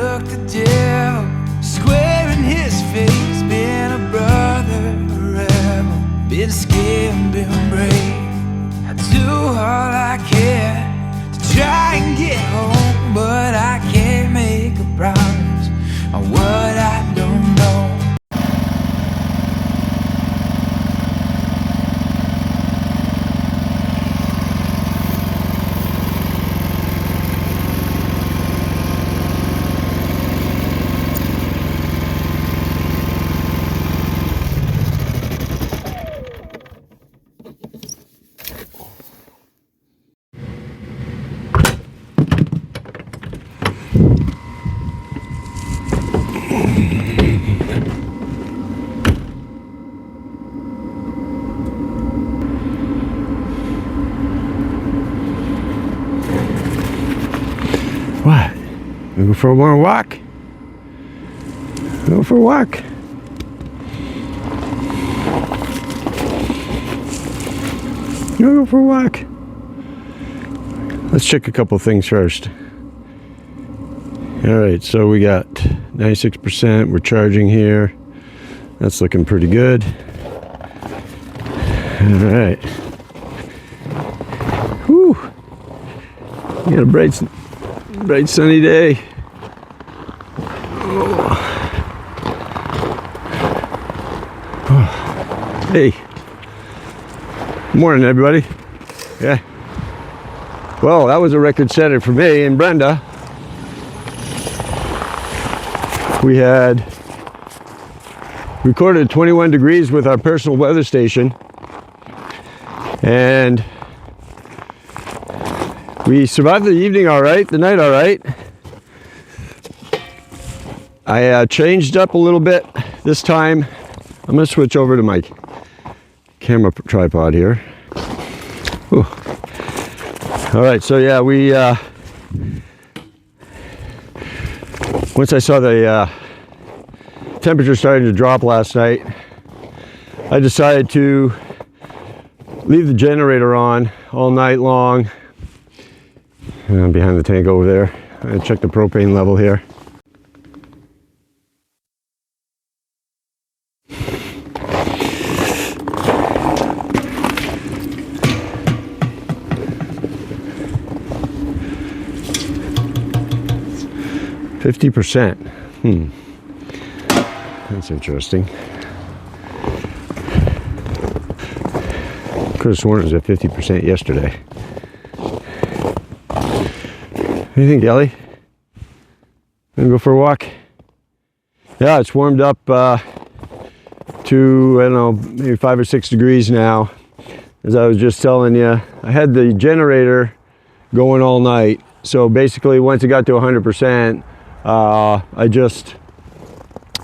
look the devil square in his face. Been a brother, a rebel, been scared, been brave. I do all I can to try and get home, but I can't make a promise on what I don't know. What? You go for a more walk? Go for a walk. Go for a walk. Let's check a couple things first. Alright, so we got 96%. We're charging here. That's looking pretty good. Alright. Whew. We got a bright sunny day. Oh. Hey. Morning, everybody. Yeah. Well, that was a record setter for me and Brenda. We had recorded 21 degrees with our personal weather station, and we survived the evening all right, the night all right. I changed up a little bit this time. I'm going to switch over to my camera tripod here. Whew. All right, so yeah, we once I saw the temperature starting to drop last night, I decided to leave the generator on all night long. Behind the tank over there. I check the propane level here. %. That's interesting. Could have sworn it was at 50% yesterday. What do you think, Ellie? Gonna go for a walk? Yeah, it's warmed up to, I don't know, maybe 5 or 6 degrees now. As I was just telling you, I had the generator going all night. So basically, once it got to 100%, I just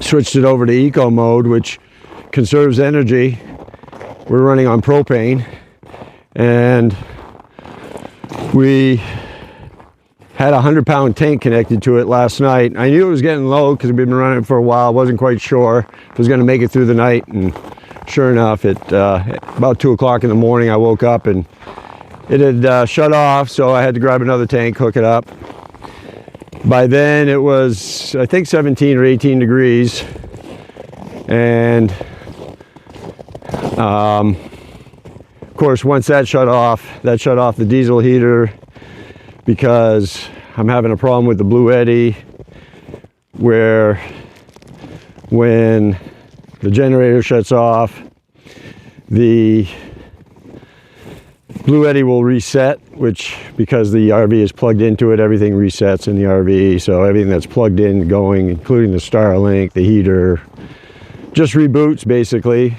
switched it over to eco mode, which conserves energy. We're running on propane, and we had a 100-pound tank connected to it last night. I knew it was getting low because we've been running it for a while. I wasn't quite sure if it was going to make it through the night, and sure enough, about 2 o'clock in the morning, I woke up and it had shut off, so I had to grab another tank, hook it up. By then it was, I think, 17 or 18 degrees, and of course, once that shut off the diesel heater, because I'm having a problem with the Blue Eddy, where when the generator shuts off, the Blue Eddy will reset, which, because the RV is plugged into it, everything resets in the RV. So everything that's plugged in going, including the Starlink, the heater, just reboots basically.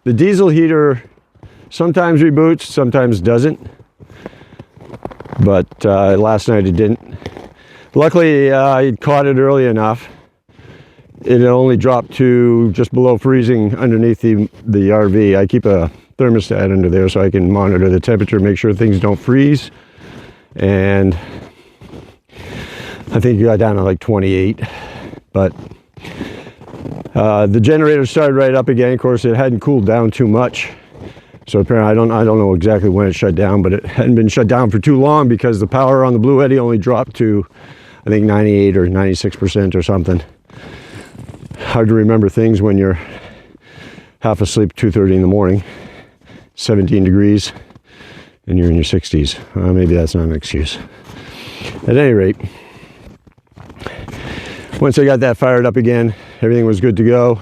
The diesel heater sometimes reboots, sometimes doesn't. But last night it didn't. Luckily, I caught it early enough. It only dropped to just below freezing underneath the RV. I keep a thermostat under there so I can monitor the temperature, make sure things don't freeze. And I think it got down to like 28. But the generator started right up again. Of course, it hadn't cooled down too much. So apparently, I don't know exactly when it shut down, but it hadn't been shut down for too long because the power on the Blue Eddy only dropped to, I think 98 or 96% or something. Hard to remember things when you're half asleep 2:30 in the morning, 17 degrees, and you're in your 60s. Maybe that's not an excuse. At any rate, once I got that fired up again, everything was good to go,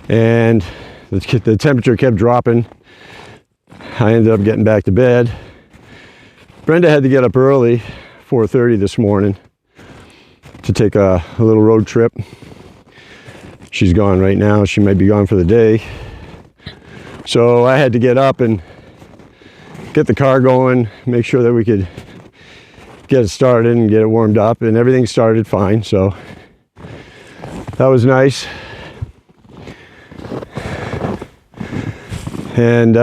and the temperature kept dropping. I ended up getting back to bed. Brenda had to get up early, 4:30 this morning, to take a little road trip. She's gone right now. She might be gone for the day. So I had to get up and get the car going, make sure that we could get it started and get it warmed up, and everything started fine. So that was nice. And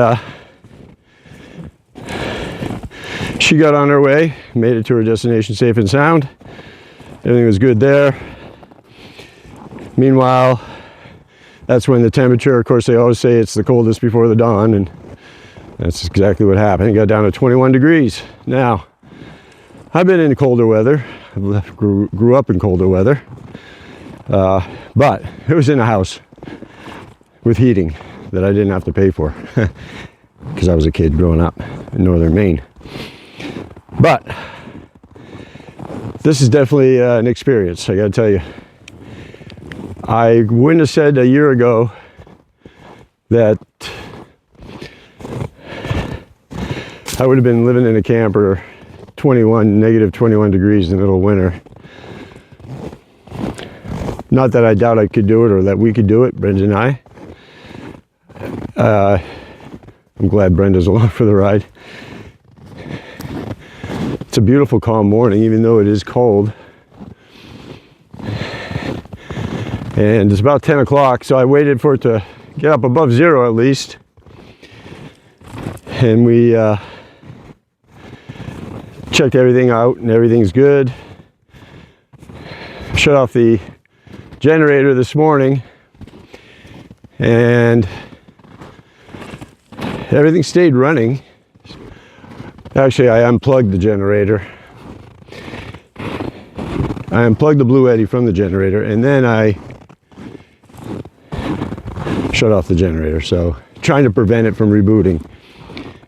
she got on her way, made it to her destination safe and sound. Everything was good there. Meanwhile, that's when the temperature, of course, they always say it's the coldest before the dawn, and that's exactly what happened. It got down to 21 degrees. Now, I've been in colder weather. I grew up in colder weather, but it was in a house with heating that I didn't have to pay for because I was a kid growing up in northern Maine. But this is definitely an experience, I gotta tell you. I wouldn't have said a year ago that I would have been living in a camper, negative 21 degrees in the middle of winter. Not that I doubt I could do it or that we could do it, Brenda and I. I'm glad Brenda's along for the ride. It's a beautiful, calm morning, even though it is cold. And it's about 10 o'clock, so I waited for it to get up above zero at least. And we checked everything out, and everything's good. Shut off the generator this morning, and everything stayed running. Actually, I unplugged the generator. I unplugged the Blue Eddy from the generator, and then I shut off the generator, so trying to prevent it from rebooting.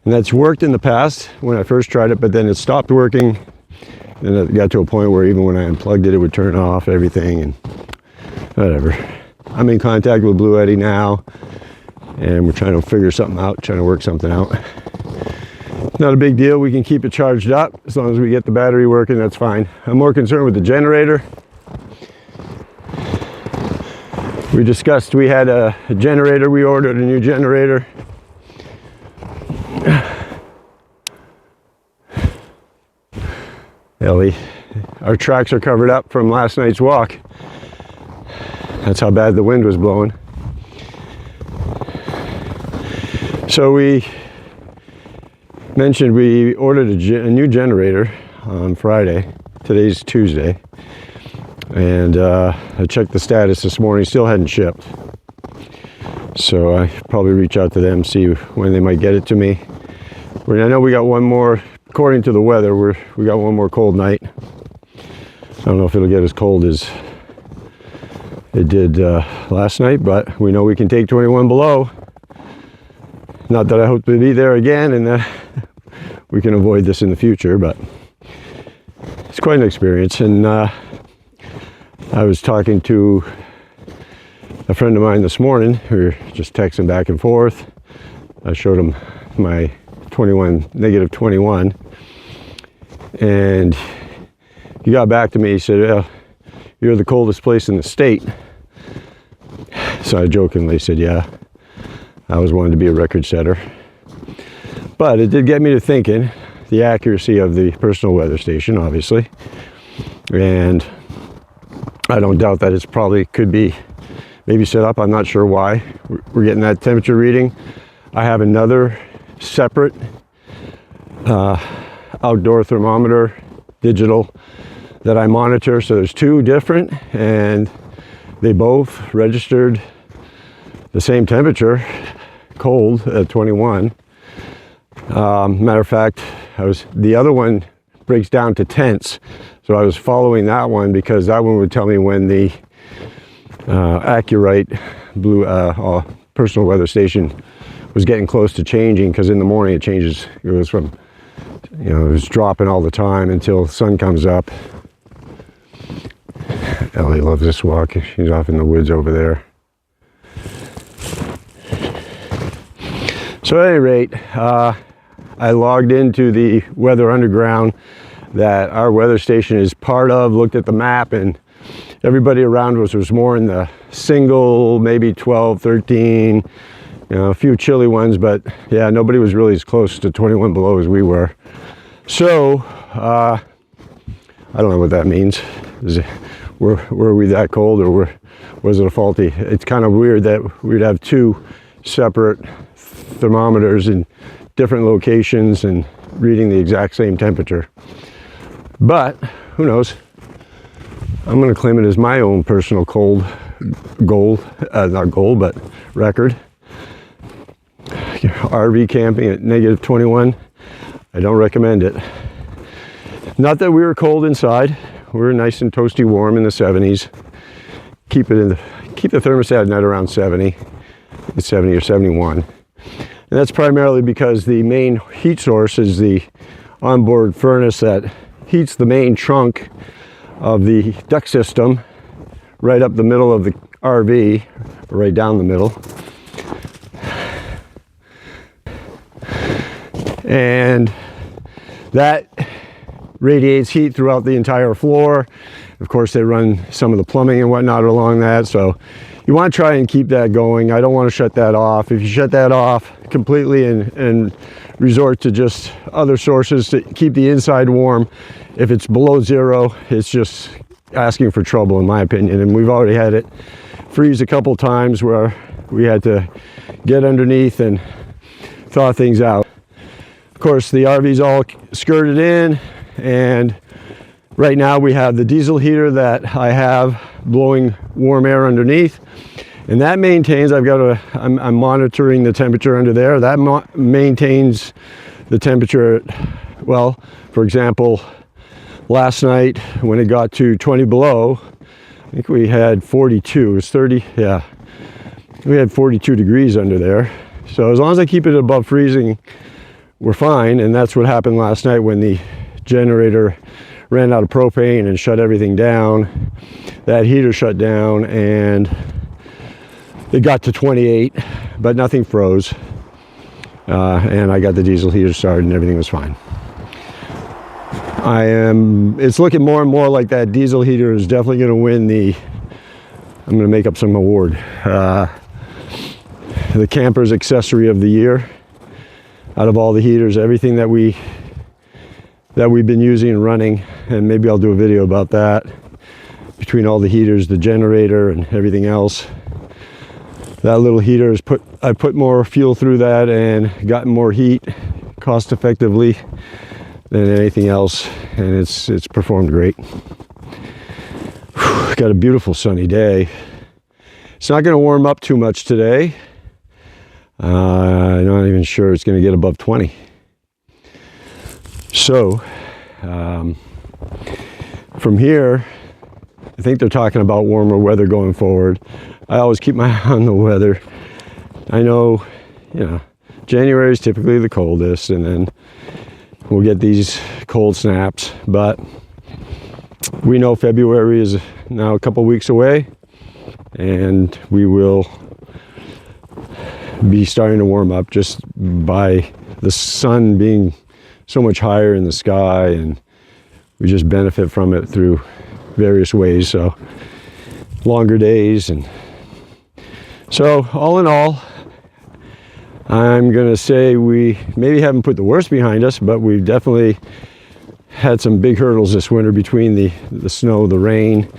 And that's worked in the past when I first tried it, but then it stopped working. And it got to a point where even when I unplugged it, it would turn off everything and whatever. I'm in contact with Blue Eddy now, and we're trying to figure something out, trying to work something out. Not a big deal. We can keep it charged up as long as we get the battery working. That's fine. I'm more concerned with the generator. We discussed we had a generator. We ordered a new generator. Ellie, our tracks are covered up from last night's walk. That's how bad the wind was blowing. So we mentioned we ordered a new generator on Friday. Today's Tuesday. And I checked the status this morning, still hadn't shipped. So I probably reach out to them, see when they might get it to me. I know we got one more, according to the weather, we got one more cold night. I don't know if it'll get as cold as it did last night, but we know we can take 21 below. Not that I hope to be there again and that we can avoid this in the future, but it's quite an experience. And I was talking to a friend of mine this morning. We were just texting back and forth. I showed him my negative 21, and he got back to me. He said, "Well, you're the coldest place in the state." So I jokingly said, "Yeah, I was wanting to be a record setter." But it did get me to thinking the accuracy of the personal weather station, obviously, and I don't doubt that it's probably could be maybe set up. I'm not sure why we're getting that temperature reading. I have another separate outdoor thermometer, digital, that I monitor. So there's two different, and they both registered the same temperature, cold at 21. Matter of fact, the other one breaks down to tenths. So I was following that one because that one would tell me when the Accurate personal weather station was getting close to changing, because in the morning it changes. It goes from, you know, it was dropping all the time until the sun comes up. Ellie loves this walk. She's off in the woods over there. So at any rate, I logged into the Weather Underground that our weather station is part of, looked at the map, and everybody around us was more in the single, maybe 12, 13, you know, a few chilly ones, but yeah, nobody was really as close to 21 below as we were. So, I don't know what that means. Were we that cold, or was it a faulty? It's kind of weird that we'd have two separate thermometers in different locations and reading the exact same temperature. But who knows? I'm going to claim it as my own personal not goal, but record. RV camping at negative 21. I don't recommend it. Not that we were cold inside. We were nice and toasty warm in the 70s. Keep the thermostat at night around 70 or 71. And that's primarily because the main heat source is the onboard furnace that heats the main trunk of the duct system right up the middle of the RV, right down the middle. And that radiates heat throughout the entire floor. Of course, they run some of the plumbing and whatnot along that, so you want to try and keep that going. I don't want to shut that off. If you shut that off completely and resort to just other sources to keep the inside warm, if it's below zero, it's just asking for trouble, in my opinion. And we've already had it freeze a couple times where we had to get underneath and thaw things out. Of course, the RV's all skirted in, and right now we have the diesel heater that I have blowing warm air underneath, and that maintains, I'm monitoring the temperature under there. That maintains the temperature at, well, for example, last night when it got to 20 below, I think we had 42, it was 30, yeah. We had 42 degrees under there. So as long as I keep it above freezing, we're fine. And that's what happened last night when the generator ran out of propane and shut everything down. That heater shut down and it got to 28, but nothing froze. And I got the diesel heater started and everything was fine. It's looking more and more like that diesel heater is definitely going to win I'm going to make up some award. The camper's accessory of the year. Out of all the heaters, everything that we've been using and running, and maybe I'll do a video about that, between all the heaters, the generator and everything else. That little heater I put more fuel through that and gotten more heat cost effectively than anything else, and it's performed great. Whew, got a beautiful sunny day. It's not going to warm up too much today. I'm not even sure it's going to get above 20. So from here, I think they're talking about warmer weather going forward. I always keep my eye on the weather. I know, January is typically the coldest, and then we'll get these cold snaps, but we know February is now a couple weeks away, and we will be starting to warm up just by the sun being so much higher in the sky, and we just benefit from it through various ways. So longer days, and so all in all, I'm gonna say we maybe haven't put the worst behind us, but we've definitely had some big hurdles this winter between the snow, the rain,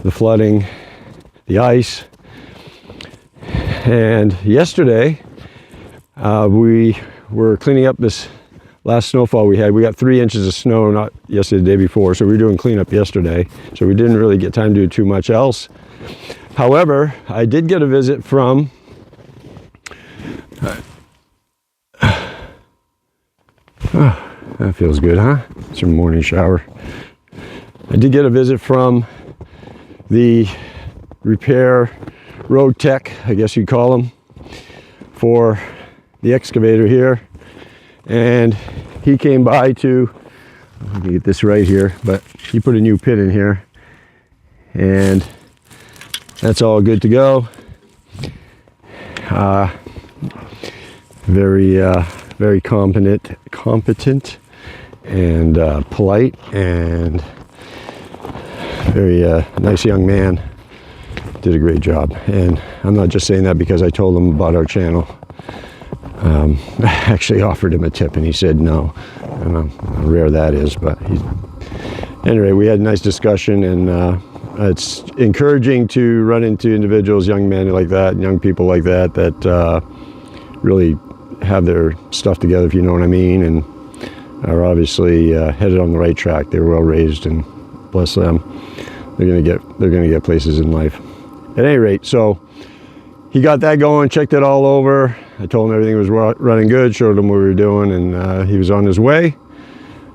the flooding, the ice. And yesterday, we were cleaning up this last snowfall we had. We got 3 inches of snow, not yesterday, the day before, so we were doing cleanup yesterday. So we didn't really get time to do too much else. However, I did get a visit from That feels good, huh? It's your morning shower. I did get a visit from the repair road tech, I guess you'd call him, for the excavator here. And he came by to, let me get this right here, but he put a new pin in here. And that's all good to go. Very competent and polite and very nice young man. Did a great job. And I'm not just saying that because I told him about our channel. I actually offered him a tip and he said no. I don't know how rare that is, but anyway, we had a nice discussion, and it's encouraging to run into individuals, young men like that, young people like that, that really have their stuff together, if you know what I mean, and are obviously headed on the right track. They're well raised, and bless them, they're gonna get places in life. At any rate, so he got that going, checked it all over. I told him everything was running good, showed him what we were doing, and he was on his way.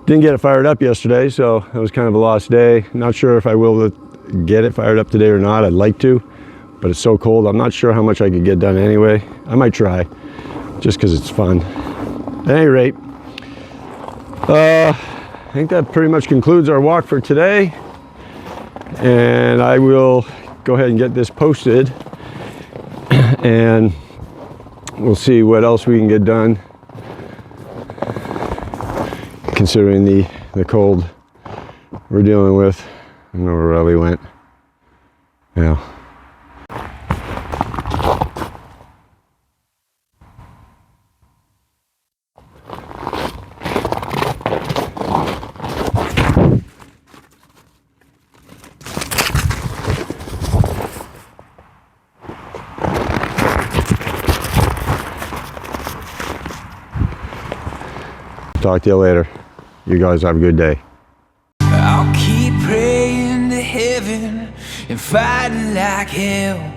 Didn't get it fired up yesterday, so it was kind of a lost day. Not sure if I will get it fired up today or not. I'd like to, but it's so cold. I'm not sure how much I could get done anyway. I might try, just because it's fun. At any rate, I think that pretty much concludes our walk for today. And I will go ahead and get this posted, and we'll see what else we can get done, considering the cold we're dealing with. I don't know where Riley went. Yeah. Talk to you later. You guys have a good day. I'll keep praying to heaven and fighting like hell.